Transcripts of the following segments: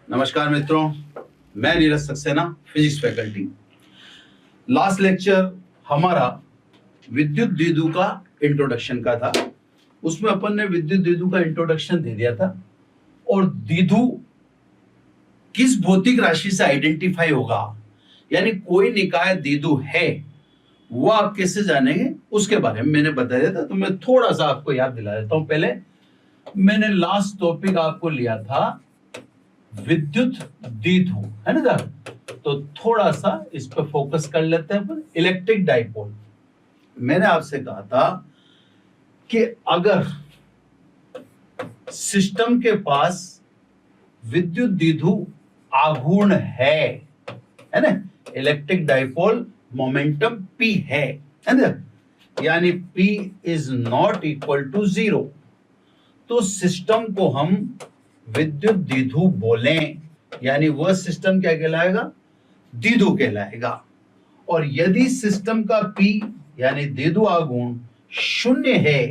नमस्कार मित्रों, मैं Neeraj Saxena, physics faculty. Last lecture हमारा विद्युत द्विध्रुव का इंट्रोडक्शन का था। उसमें अपन ने विद्युत द्विध्रुव का इंट्रोडक्शन दे दिया था और द्विध्रुव किस भौतिक राशि से आइडेंटिफाई होगा, यानी कोई निकाय द्विध्रुव है वो आप कैसे जानेंगे उसके बारे में मैंने बता दिया था। तो मैं थोड़ा सा आपको याद दिला देता हूं। पहले मैंने लास्ट टॉपिक आपको लिया था विद्युत द्विध्रुव, है ना सर? तो थोड़ा सा इस पर फोकस कर लेते हैं अपन। इलेक्ट्रिक डाइपोल, मैंने आपसे कहा था कि अगर सिस्टम के पास विद्युत द्विध्रुव आघूर्ण है ना, इलेक्ट्रिक डाइपोल मोमेंटम P है ना, यानी P is not equal to 0, तो सिस्टम को हम विद्युत द्विध्रुव बोलें, यानी वह सिस्टम क्या कहलाएगा? द्विध्रुव कहलाएगा। और यदि सिस्टम का P यानी द्विध्रुव आघूर्ण 0 है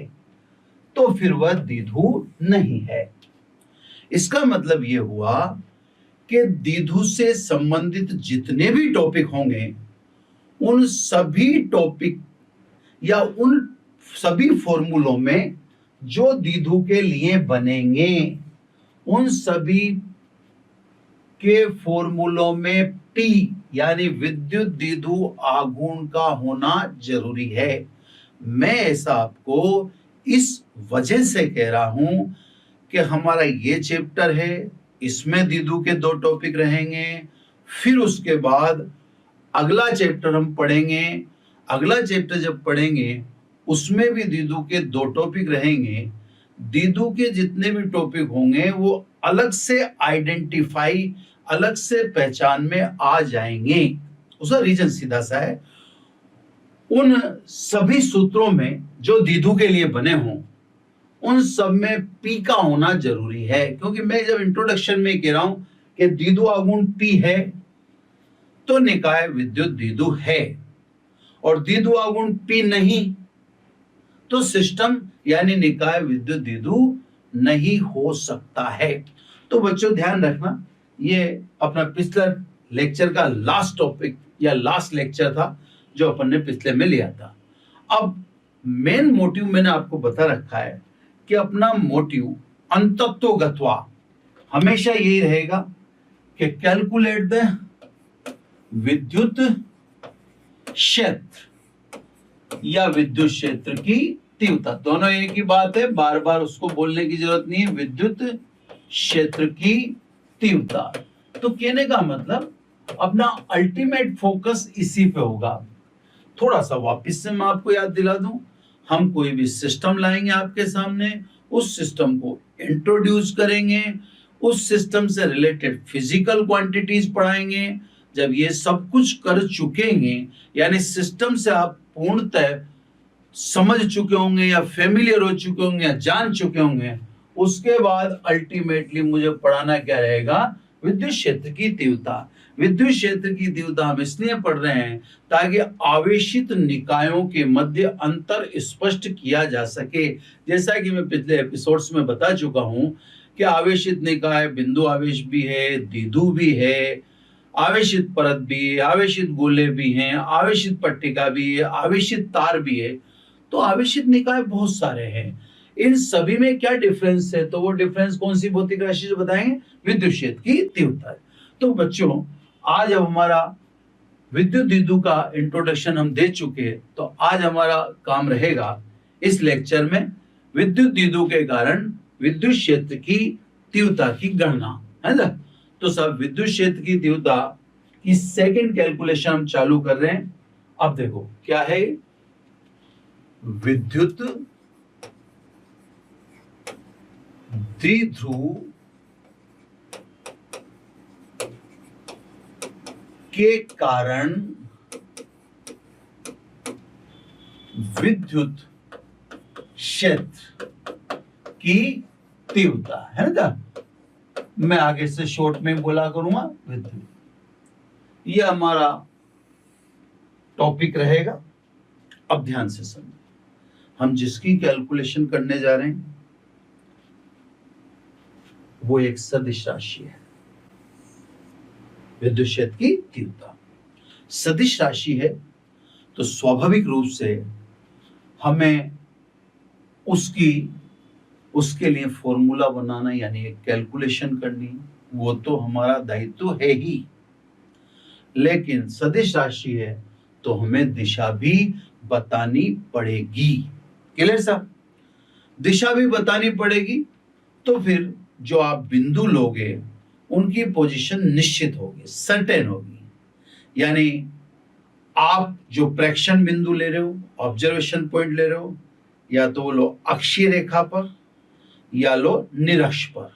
तो फिर वह द्विध्रुव नहीं है। इसका मतलब यह हुआ कि द्विध्रुव से संबंधित जितने भी टॉपिक होंगे उन सभी टॉपिक या उन सभी फॉर्मूलों में जो द्विध्रुव के लिए बनेंगे उन सभी के फॉर्मूलों में P यानी विद्युत द्विध्रुव आघूर्ण का होना जरूरी है। मैं ऐसा आपको इस वजह से कह रहा हूं कि हमारा ये चैप्टर है, इसमें द्विध्रुव के 2 टॉपिक रहेंगे, फिर उसके बाद अगला चैप्टर हम पढ़ेंगे। अगला चैप्टर जब पढ़ेंगे उसमें भी द्विध्रुव के 2 टॉपिक रहेंगे। द्विध्रुव के जितने भी टॉपिक होंगे वो अलग से आइडेंटिफाई, अलग से पहचान में आ जाएंगे। उसका रीजन सीधा सा है, उन सभी सूत्रों में जो द्विध्रुव के लिए बने हों उन सब में P का होना जरूरी है। क्योंकि मैं जब इंट्रोडक्शन में कह रहा हूं कि द्विध्रुव आघूर्ण P है तो निकाय विद्युत द्विध्रुव है, और द्विध्रुव आघूर्ण P नहीं तो सिस्टम यानी निकाय विद्युत द्विध्रुव नहीं हो सकता है। तो बच्चों ध्यान रखना, ये अपना पिछला लेक्चर का लास्ट टॉपिक या लास्ट लेक्चर था जो अपन ने पिछले में लिया था। अब मेन मोटिव मैंने आपको बता रखा है कि अपना मोटिव अंतत्वगत्वा हमेशा यही रहेगा कि कैलकुलेट द विद्युत क्षेत्र या विद्युत क्षेत्र की तीव्रता। दोनों एक ही बात है, बार बार उसको बोलने की जरूरत नहीं है। विद्युत क्षेत्र की तीव्रता, तो कहने का मतलब अपना अल्टीमेट फोकस इसी पे होगा। थोड़ा सा वापस से मैं आपको याद दिला दूं, हम कोई भी सिस्टम लाएंगे आपके सामने, उस सिस्टम को इंट्रोड्यूस करेंगे, उस सिस्टम से रिलेटेड फिजिकल क्वांटिटीज पढ़ाएंगे। जब ये सब कुछ कर चुकेंगे यानी सिस्टम से आप पूर्णतः समझ चुके होंगे या फेमिलियर हो चुके होंगे या जान चुके होंगे, उसके बाद अल्टीमेटली मुझे पढ़ाना क्या रहेगा? विद्युत क्षेत्र की तीव्रता। विद्युत क्षेत्र की तीव्रता हम इसलिए पढ़ रहे हैं ताकि आवेशित निकायों के मध्य अंतर स्पष्ट किया जा सके। जैसा कि मैं पिछले एपिसोड्स में बता चुका हूं कि आवेशित निकाय बिंदु आवेश भी है, द्विध्रुव भी है, आवेशित परत भी है, आवेशित गोले भी हैं, आवेशित पट्टिका भी है, आवेशित तार भी है। तो आवेशित निकाय बहुत सारे हैं। इन सभी में क्या डिफरेंस है? तो वो डिफरेंस कौन सी भौतिक राशि से बताएंगे? विद्युत क्षेत्र की तीव्रता। तो बच्चों आज अब हमारा विद्युत द्विध्रुव का इंट्रोडक्शन हम दे चुके हैं, तो आज हमारा काम रहेगा इस लेक्चर में विद्युत द्विध्रुव के कारण विद्युत क्षेत्र की तीव्रता की गणना, है ना? तो सब विद्युत क्षेत्र की तीव्रता की सेकंड कैलकुलेशन हम चालू कर रहे हैं। अब देखो क्या है, विद्युत द्विध्रुव के कारण विद्युत क्षेत्र की तीव्रता, है ना? मैं आगे से शॉर्ट में बोला करूंगा विद्युत। ये हमारा टॉपिक रहेगा। अब ध्यान से समझो, हम जिसकी कैलकुलेशन करने जा रहे हैं वो एक सदिश राशि है। विद्युत क्षेत्र की तीव्रता। सदिश राशि है तो स्वाभाविक रूप से हमें उसके लिए फॉर्मूला बनाना यानी एक कैलकुलेशन करनी, वो तो हमारा दायित्व है ही, लेकिन सदिश राशि है तो हमें दिशा भी बतानी पड़ेगी। क्लियर साहब? दिशा भी बतानी पड़ेगी तो फिर जो आप बिंदु लोगे उनकी पोजीशन निश्चित होगी, सर्टेन होगी। यानी आप जो प्रेक्षण बिंदु ले रहे हो, ऑब्जर्वेशन पॉइंट ले रहे हो, या तो वो लो अक्षीय रेखा पर या लो निरक्ष पर।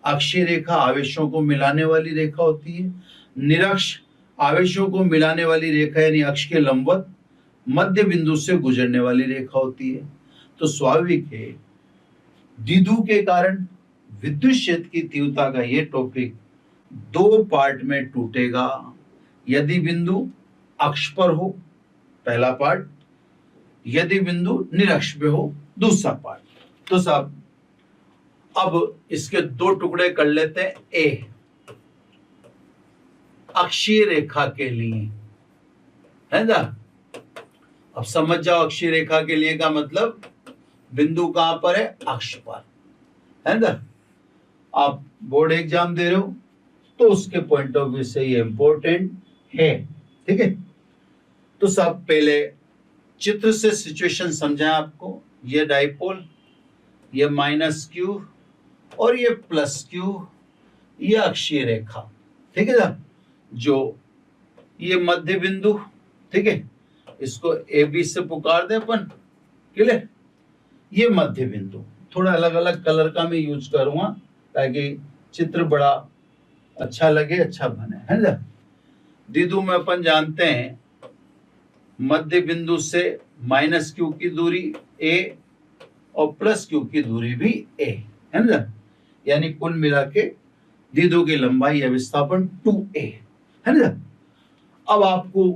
अक्षीय रेखा आवेशों को मिलाने वाली रेखा होती है, निरक्ष आवेशों को मिलाने वाली रेखा यानी अक्ष के लंबवत मध्य बिंदु से गुजरने वाली रेखा होती है। तो स्वाभाविक है द्विध्रुव के कारण विद्युत क्षेत्र की तीव्रता का ये टॉपिक दो पार्ट में टूटेगा। यदि बिंदु अक्ष पर हो पहला पार्ट, यदि बिंदु निरक्ष पे हो दूसरा पार्ट। तो साहब अब इसके दो टुकड़े कर लेते हैं। ए अक्षीय रेखा के लिए है ना, अब समझ जाओ अक्षीय रेखा के लिए का मतलब बिंदु कहां पर है, अक्ष पर है ना। आप बोर्ड एग्जाम दे रहे हो तो उसके पॉइंट ऑफ व्यू से ये इंपॉर्टेंट है, ठीक है। तो सब पहले चित्र से सिचुएशन समझाएं आपको। ये डाइपोल, ये माइनस क्यू और ये प्लस क्यू, ये अक्षीय रेखा, ठीक है ना। जो ये मध्य बिंदु, ठीक है, इसको ए बी से पुकार दे अपन, क्लियर। ये मध्य बिंदु थोड़ा अलग अलग कलर का मैं यूज करूंगा ताकि चित्र बड़ा अच्छा लगे, अच्छा बने, है ना। द्विध्रुव में अपन जानते हैं मध्य बिंदु से माइनस क्यू की दूरी ए और प्लस क्यू की दूरी भी ए, है ना। यानी कुल मिला के द्विध्रुव की लंबाई या विस्थापन 2a, है ना। अब आपको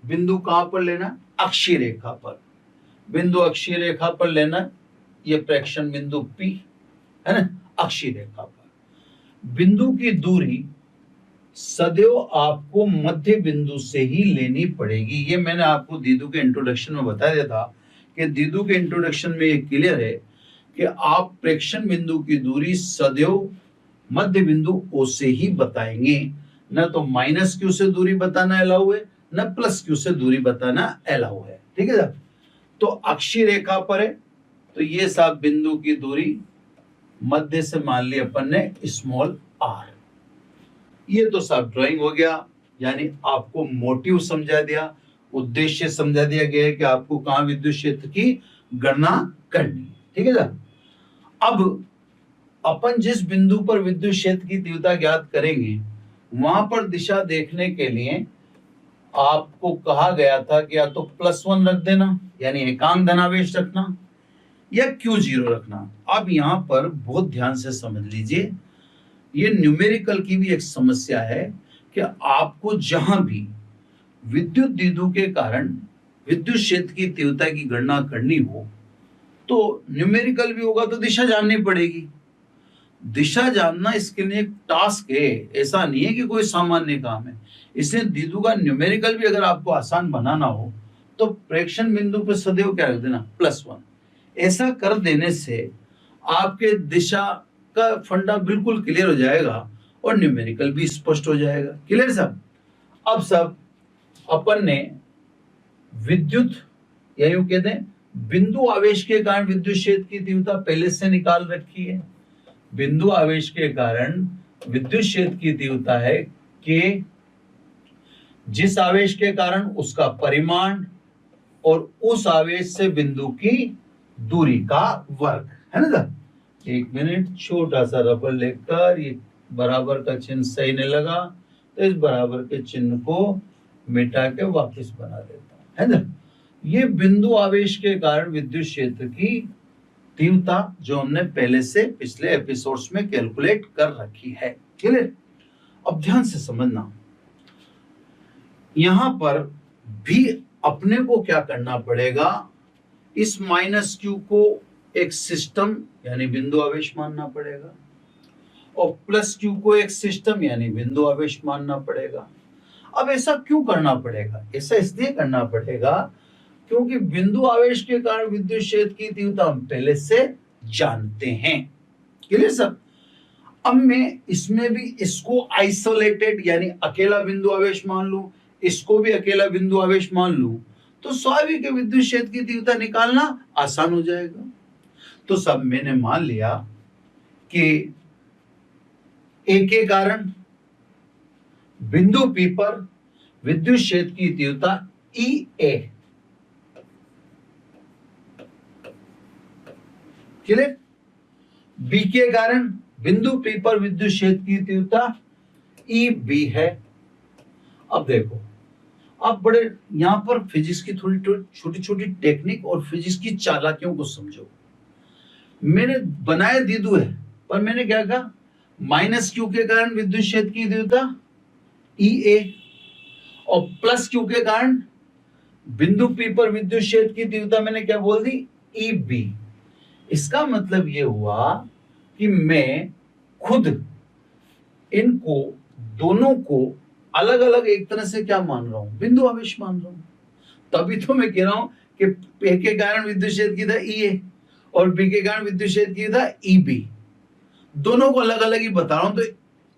बिंदु कहां पर लेना, अक्षीय रेखा पर। बिंदु अक्षीय रेखा पर लेना, ये प्रेक्षण बिंदु P है ना, अक्षीय रेखा पर। बिंदु की दूरी सदैव आपको मध्य बिंदु से ही लेनी पड़ेगी। ये मैंने आपको द्विध्रुव के इंट्रोडक्शन में बता दिया था कि द्विध्रुव के इंट्रोडक्शन में ये क्लियर है कि आप प्रेक्षण बिंदु की दूरी सदैव मध्य बिंदु O से ही बताएंगे, न तो माइनस क्यू से दूरी बताना अलाउ है, न प्लस क्यू से दूरी बताना अलाउ है, ठीक है साहब। तो अक्षीय रेखा पर है तो ये साहब बिंदु की दूरी मध्य से मान ली अपन ने स्मॉल r। ये तो साहब ड्राइंग हो गया, यानी आपको मोटिव समझा दिया, उद्देश्य समझा दिया गया है कि आपको कहां विद्युत क्षेत्र की गणना करनी है, ठीक है साहब। अब अपन जिस बिंदु पर विद्युत क्षेत्र की तीव्रता ज्ञात करेंगे वहां पर दिशा देखने के लिए आपको कहा गया था कि या तो +1 रख देना यानी एकांक धनावेश रखना, या Q0 रखना। अब यहां पर बहुत ध्यान से समझ लीजिए, ये न्यूमेरिकल की भी एक समस्या है कि आपको जहां भी विद्युत द्विध्रुव के कारण विद्युत क्षेत्र की तीव्रता की गणना करनी हो तो न्यूमेरिकल भी होगा तो दिशा जाननी पड़ेगी। दिशा जानना इसके लिए एक टास्क है, ऐसा नहीं है कि कोई सामान्य काम है। इसलिए द्विध्रुव का न्यूमेरिकल भी अगर आपको आसान बनाना हो तो प्रेक्षण बिंदु पर सदैव क्या रख देना, +1। ऐसा कर देने से आपके दिशा का फंडा बिल्कुल क्लियर हो जाएगा और न्यूमेरिकल भी स्पष्ट हो जाएगा। क्लियर साहब? अब सब अपन ने विद्युत या यूं कहते हैं बिंदु आवेश के कारण विद्युत क्षेत्र की तीव्रता पहले से निकाल रखी है। बिंदु आवेश के कारण विद्युत क्षेत्र की तीव्रता है कि जिस आवेश के कारण उसका परिमाण और उस आवेश से बिंदु की दूरी का वर्ग, है ना। एक मिनट, छोटा सा रबर लेकर, ये बराबर का चिन्ह सही नहीं लगा तो इस बराबर के चिन्ह को मिटा के वापस बना देता हूं, है ना। ये बिंदु आवेश के कारण विद्युत क्षेत्र की तीव्रता जो हमने पहले से पिछले एपिसोड्स में कैलकुलेट कर रखी है। क्लियर? अब ध्यान से समझना, यहां पर भी अपने को क्या करना पड़ेगा, इस -q को एक सिस्टम यानी बिंदु आवेश मानना पड़ेगा और प्लस क्यू को एक सिस्टम यानी बिंदु आवेश मानना पड़ेगा। अब ऐसा क्यों करना पड़ेगा? ऐसा इसलिए करना पड़ेगा क्योंकि बिंदु आवेश के कारण विद्युत क्षेत्र की तीव्रता हम पहले से जानते हैं। क्लियर सब? अब मैं इसमें भी इसको आइसोलेटेड यानी अकेला बिंदु आवेश मान लूं, इसको भी अकेला बिंदु आवेश मान लूं, तो स्वाभाविक है विद्युत क्षेत्र की तीव्रता निकालना आसान हो जाएगा। तो सब मैंने मान लिया कि ए के कारण बिंदु पी पर विद्युत क्षेत्र की तीव्रता ई ए। क्लियर? बी के कारण बिंदु पी पर विद्युत क्षेत्र की तीव्रता ई बी है। अब देखो, अब बड़े यहां पर फिजिक्स की थोड़ी छोटी छोटी टेक्निक और फिजिक्स की चालाकियों को समझो। मैंने बनाया दीदू है, पर मैंने क्या कहा, माइनस क्यू के कारण विद्युत क्षेत्र की तीव्रता ई ए और प्लस क्यू के कारण बिंदु पी पर विद्युत क्षेत्र की तीव्रता मैंने क्या बोल दी, ई बी। इसका मतलब ये हुआ कि मैं खुद इनको दोनों को अलग अलग एक तरह से क्या मान रहा हूं, बिंदु आवेश मान रहा हूं। तभी तो मैं कह रहा हूं कि ए के कारण विद्युत क्षेत्र की था ई ए और बी के कारण विद्युत क्षेत्र की था ई बी। दोनों को अलग अलग ही बता रहा हूं। तो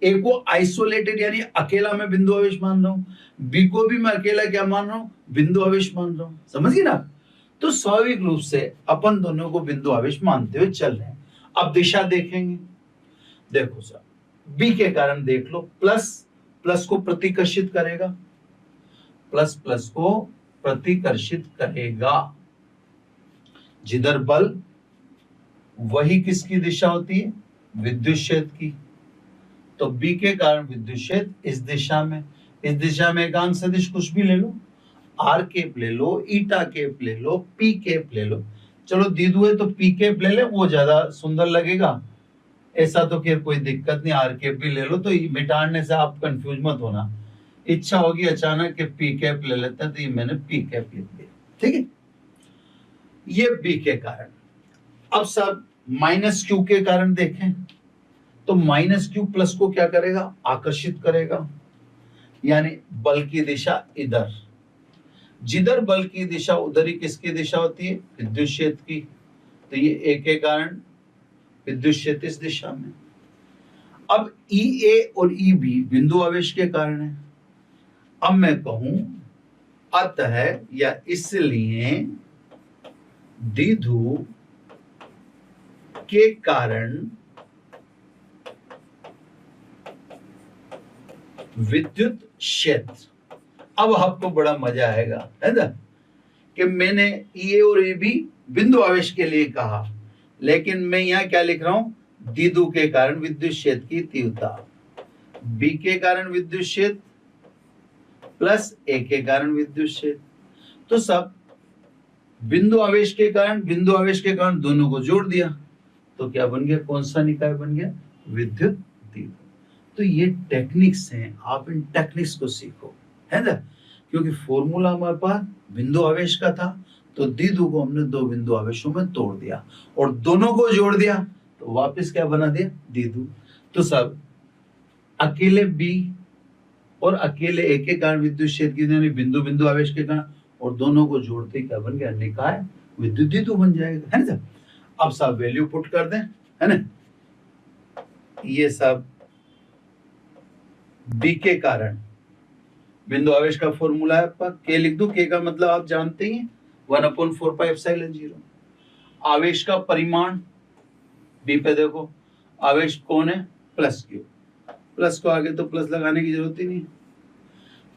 ए को आइसोलेटेड यानी अकेला मैं बिंदु आवेश मान रहा हूं, बी को भी मैं अकेला क्या मान रहा हूं, बिंदु आवेश मान रहा हूं। समझ गए ना? तो स्वाभाविक रूप से अपन दोनों को बिंदु आवेश मानते हुए चल रहे हैं। अब दिशा देखेंगे। देखो सर, बी के कारण देख लो, प्लस प्लस को प्रतिकर्षित करेगा, प्लस प्लस को प्रतिकर्षित करेगा। जिधर बल वही किसकी दिशा होती है, विद्युत क्षेत्र की। तो बी के कारण विद्युत क्षेत्र इस दिशा में, इस दिशा में एकांक सदिश कुछ भी ले लो, आर केप ले लो, ईटा केप ले लो, पी केप ले लो। चलो दीदू है तो पी केप ले ले, वो ज्यादा सुंदर लगेगा। ऐसा तो खैर कोई दिक्कत नहीं, आर केप भी ले लो। तो मिटाने से आप कंफ्यूज मत होना, इच्छा होगी अचानक के पी कैप ले लेते हैं, तो ये मैंने पी कैप लिख दिया। ठीक है, ये बी के कारण। अब सब माइनस क्यू के कारण देखें तो माइनस क्यू प्लस को क्या करेगा, आकर्षित करेगा, यानी बल की दिशा इधर। जिधर बल की दिशा उधर ही किसकी दिशा होती है, विद्युत क्षेत्र की। तो ये ए के कारण विद्युत क्षेत्र इस दिशा में। अब ई ए और ई बी बिंदु आवेश के कारण है। अब मैं कहूं अतः या इसलिए द्विध्रुव के कारण विद्युत क्षेत्र। अब आपको बड़ा मजा आएगा, है ना, कि मैंने ए और ए बी बिंदु आवेश के लिए कहा, लेकिन मैं यहां क्या लिख रहा हूं, द्विध्रुव के कारण विद्युत क्षेत्र की तीव्रता। बी के कारण विद्युत क्षेत्र प्लस ए के कारण विद्युत क्षेत्र। तो सब बिंदु आवेश के कारण दोनों को जोड़ दिया, तो क्या बन गया, कौन सा निकाय बन गया, विद्युत तीव्र। तो ये टेक्निक्स हैं, आप इन टेक्निक्स को सीखो, है ना, क्योंकि फॉर्मूला हमारे पास बिंदु आवेश का था, तो द्विध्रुव को हमने दो बिंदु आवेशों में तोड़ दिया और दोनों को जोड़ दिया, तो वापस क्या बना दिया, द्विध्रुव। तो सब अकेले बी और अकेले ए के कारण विद्युत क्षेत्र की यानी बिंदु बिंदु आवेश के कारण, और दोनों को जोड़ते क्या बन गया, निकाय विद्युत द्विध्रुव बन जाएगा, है ना। अब सब वैल्यू पुट कर दें, है ना। ये सब बी के कारण बिंदु आवेश का फॉर्मूला है आपका, के लिख दो, के का मतलब आप जानते ही 1/4πε0। आवेश का परिमाण बी पे देखो, आवेश कौन है, प्लस क्यू, प्लस को आगे तो प्लस लगाने की जरूरत ही नहीं,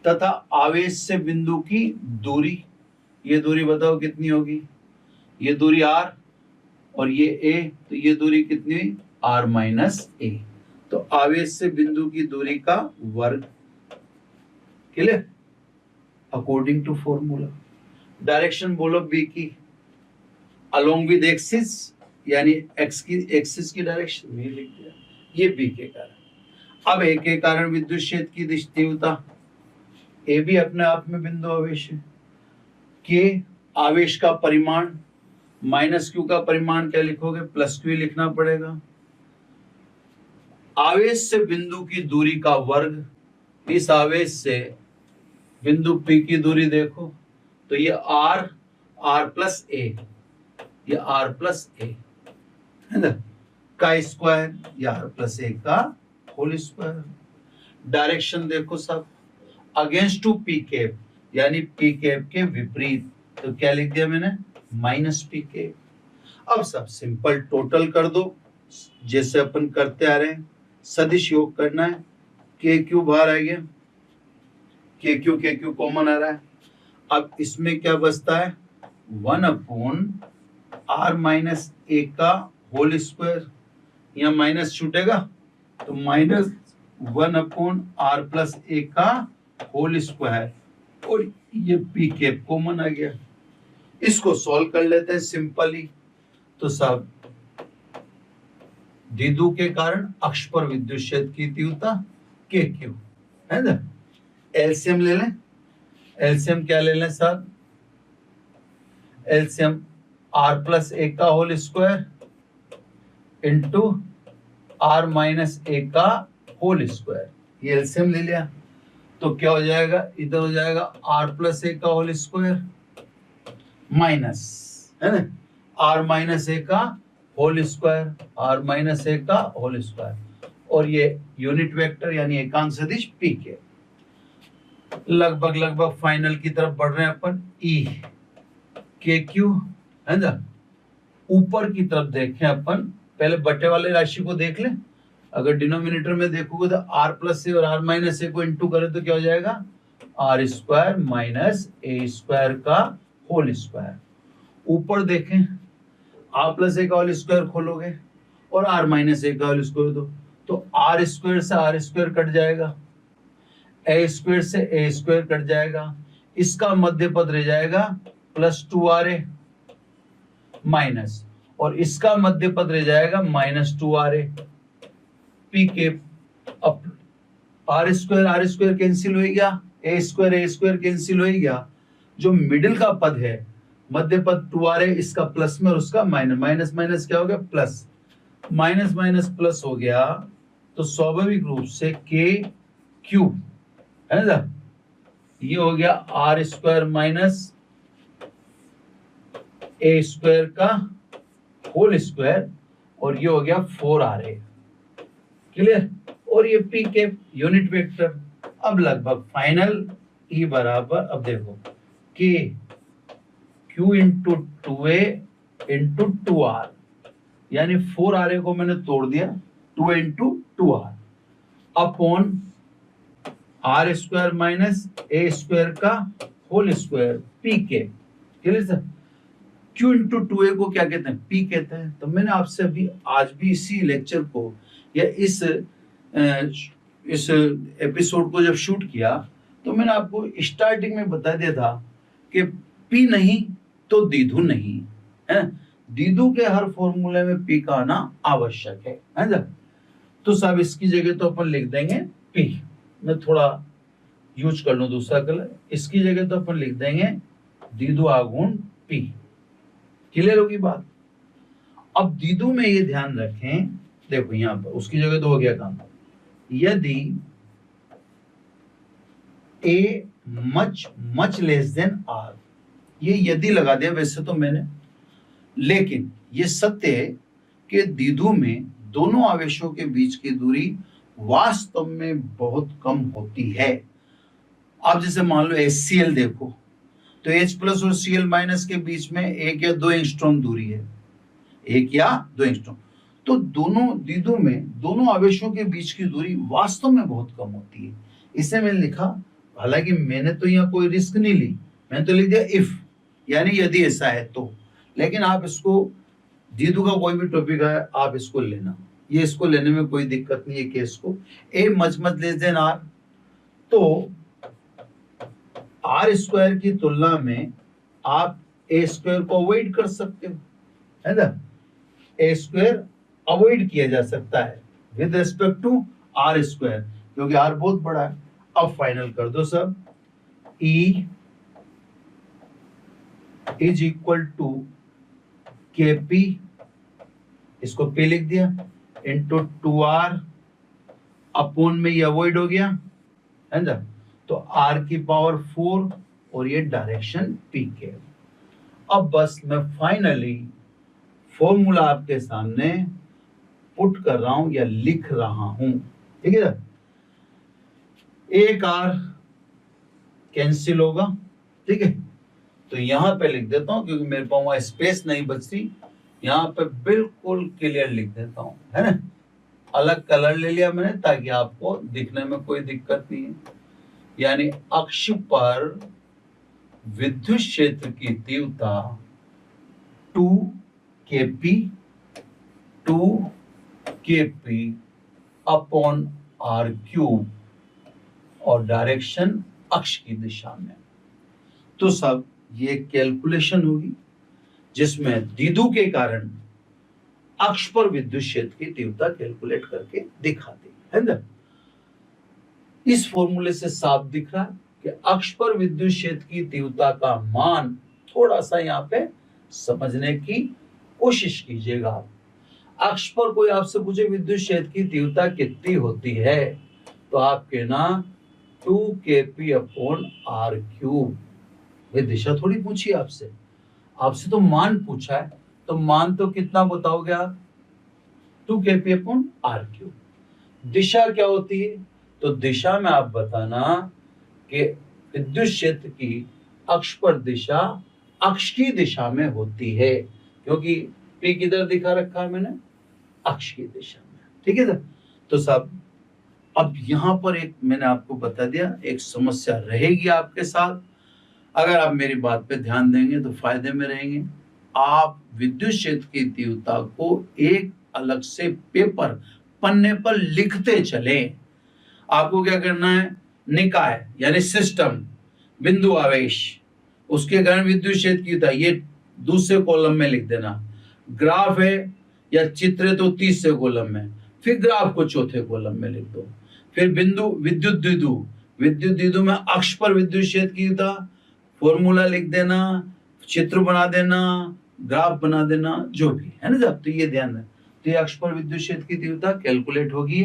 तथा आवेश से बिंदु की दूरी, ये दूरी बताओ कितनी होगी, ये दूरी r और ये a, तो ये दूरी कितनी हुई, r माइनस a। तो आवेश से बिंदु की दूरी का वर्ग, clear, according to formula. Direction बोलो बी की, अलोंग विद एक्सिस यानी एक्स की एक्सिस की डायरेक्शन में लिख दिया, ये बी के कारण। अब ए के कारण विद्युत क्षेत्र की तीव्रता, ए भी अपने आप में बिंदु आवेश है, के आवेश का परिमाण माइनस क्यू का परिमाण क्या लिखोगे, प्लस क्यू लिखना पड़ेगा, आवेश से बिंदु की दूरी का वर्ग, इस आवेश से बिंदु P की दूरी देखो तो ये r प्लस ए, ये r प्लस ए है ना, का स्क्वायर या r प्लस ए का होल स्क्वायर। डायरेक्शन देखो सब, अगेंस्ट टू पी कैप, यानी पी कैप के विपरीत, तो क्या लिख दिया मैंने, माइनस पी कैप। अब सब सिंपल टोटल कर दो जैसे अपन करते आ रहे हैं, सदिश योग करना है, के क्यू बाहर आ गया, के क्यू कॉमन आ रहा है। अब इसमें क्या बचता है, 1/r माइनस ए का होल स्क्वायर, यहाँ माइनस छूटेगा तो -1/r प्लस ए का होल स्क्वायर, और ये पी कैप कॉमन आ गया। इसको सॉल्व कर लेते हैं सिंपली। तो सब द्विध्रुव के कारण अक्ष पर विद्युत क्षेत्र की तीव्रता के क्यू है ना। एलसीएम ले लें, एलसीएम क्या ले लें साहब, एलसीएम r प्लस ए का whole square into r minus A का होल स्क्वायर, ये एलसीएम ले लिया तो क्या हो जाएगा, इधर हो जाएगा r प्लस ए का होल स्क्वायर माइनस है ना r माइनस ए का whole square, r minus A का होल स्क्वायर, और ये यूनिट वेक्टर यानी एकांक सदिश p के। लगभग फाइनल की तरफ बढ़ रहे हैं अपन। ई के क्यू है ना, ऊपर की तरफ देखें अपन, पहले बटे वाले राशि को देख लें। अगर डिनोमिनेटर में देखोगे तो r प्लस ए और r माइनस ए को इंटू करें तो क्या हो जाएगा, r square minus A square का होल स्क्वायर। ऊपर देखें, r प्लस ए का होल स्क्वायर खोलोगे और r माइनस ए का होल स्क्वायर दो तो r स्क्वायर से r स्क्वायर कट जाएगा, ए स्क्वायर से ए स्क्वायर कट जाएगा, इसका मध्य पद रह जाएगा प्लस 2ra माइनस, और इसका मध्य पद रह जाएगा -2ra पी के। अब r स्क्वायर कैंसिल हो गया, ए स्क्वायर कैंसिल हो गया, जो मिडिल का पद है मध्य पद 2ra, इसका प्लस में और उसका माइनस, माइनस माइनस क्या हो गया प्लस, माइनस माइनस प्लस हो गया, तो स्वाभाविक रूप से के क्यू है ना, ये हो गया r square minus A square का होल स्क्वायर, और ये हो गया 4ra, क्लियर। और ये पी के यूनिट वेक्टर। अब लगभग फाइनल ई बराबर, अब देखो के Q into 2a into 2r, यानी 4ra को मैंने तोड़ दिया 2a into 2r upon r square minus A square का होल स्क्वायर पी के, clear sir. q into 2a को क्या कहते हैं, p कहते हैं। तो मैंने आपसे अभी आज भी इसी लेक्चर को या इस एपिसोड को जब शूट किया तो मैंने आपको स्टार्टिंग में बता दिया था कि p नहीं तो द्विध्रुव नहीं है, द्विध्रुव के हर फॉर्मूले में p का आना आवश्यक है ना। तो सब इसकी जगह तो अपन लिख देंगे p, मैं थोड़ा यूज कर लूं दूसरा कलर, इसकी जगह तो अपन लिख देंगे द्विध्रुव आघूर्ण p, क्लियर होगी बात। अब द्विध्रुव में ये ध्यान रखें, देखो यहां पर उसकी जगह तो हो गया काम, यदि a much less then r, ये यदि लगा दिया वैसे तो मैंने, लेकिन ये सत्य है कि द्विध्रुव में दोनों आवेशों के बीच की दूरी वास्तव में बहुत कम होती है। आप जैसे मान लो HCl देखो तो H प्लस और Cl माइनस के बीच में 1 या 2 एंगस्ट्रॉम दूरी है, 1 या 2 एंगस्ट्रॉम। तो दोनों द्विध्रुव में दोनों आवेशों के बीच की दूरी वास्तव में बहुत कम होती है। इसे मैंने लिखा, हालांकि मैंने तो यहाँ कोई रिस्क नहीं ली, मैंने तो लिख दिया इफ, यानी यदि ऐसा है तो। लेकिन आप इसको द्विध्रुव का कोई भी टॉपिक है आप इसको लेना, ये इसको लेने में कोई दिक्कत नहीं है केस को। A much less than R, तो आर स्क्वायर की तुलना में आप ए स्क्वायर को अवॉइड कर सकते हो, है ना। ए स्क्वायर अवॉइड किया जा सकता है with respect to R square, क्योंकि आर बहुत बड़ा है। अब फाइनल कर दो सब, E is equal to K P, इसको पे लिख दिया, इंटू 2r अपॉन में ये अवॉइड हो गया है ना, तो r की पावर 4 और ये डायरेक्शन p के। अब बस मैं फाइनली फॉर्मूला आपके सामने पुट कर रहा हूं या लिख रहा हूं, ठीक है। एक r कैंसिल होगा, ठीक है, तो यहां पे लिख देता हूं क्योंकि मेरे पास वहां स्पेस नहीं बचती, यहां पे बिल्कुल क्लियर लिख देता हूं, है ना। अलग कलर ले लिया मैंने ताकि आपको दिखने में कोई दिक्कत नहीं है। यानी अक्ष पर विद्युत क्षेत्र की तीव्रता 2 kp अपॉन r क्यूब और डायरेक्शन अक्ष की दिशा में। तो सब ये कैलकुलेशन होगी जिसमें द्विध्रुव के कारण अक्ष पर विद्युत क्षेत्र की तीव्रता कैलकुलेट करके दिखाते है ना। इस फॉर्मूले से साफ दिख रहा है कि अक्ष पर विद्युत क्षेत्र की तीव्रता का मान, थोड़ा सा यहाँ पे समझने की कोशिश कीजिएगा आप। अक्ष पर कोई आपसे पूछे विद्युत क्षेत्र की तीव्रता कितनी होती है, तो आप कहना 2 kp अपॉन r क्यूब। ये दिशा थोड़ी पूछी आपसे, आपसे तो मान पूछा है, तो मान तो कितना बताओगे आप, 2 kp अपॉन r क्यूब। दिशा क्या होती है, तो दिशा में आप बताना कि विद्युत क्षेत्र की अक्ष पर दिशा अक्ष की दिशा में होती है, क्योंकि p किधर दिखा रखा है मैंने, अक्ष की दिशा में, ठीक है। तो सब अब यहां पर एक मैंने आपको बता दिया, एक समस्या रहेगी आपके साथ। अगर आप मेरी बात पे ध्यान देंगे तो फायदे में रहेंगे। आप विद्युत क्षेत्र की तीव्रता को एक अलग से पेपर पन्ने पर लिखते चलें। आपको क्या करना है, निकाय यानी सिस्टम, बिंदु आवेश, उसके कारण विद्युत क्षेत्र की तीव्रता ये दूसरे कॉलम में लिख देना। ग्राफ है या चित्र है तो तीसरे कॉलम में, फिर ग्राफ को चौथे कॉलम में लिख दो। फिर बिंदु विद्युत द्विध्रुव, विद्युत द्विध्रुव में अक्ष पर विद्युत क्षेत्र की तीव्रता, फॉर्मूला लिख देना, चित्र बना देना, ग्राफ बना देना, जो भी है ना। जब तो ये ध्यान है, तो ये अक्ष पर विद्युत क्षेत्र की तीव्रता कैलकुलेट होगी।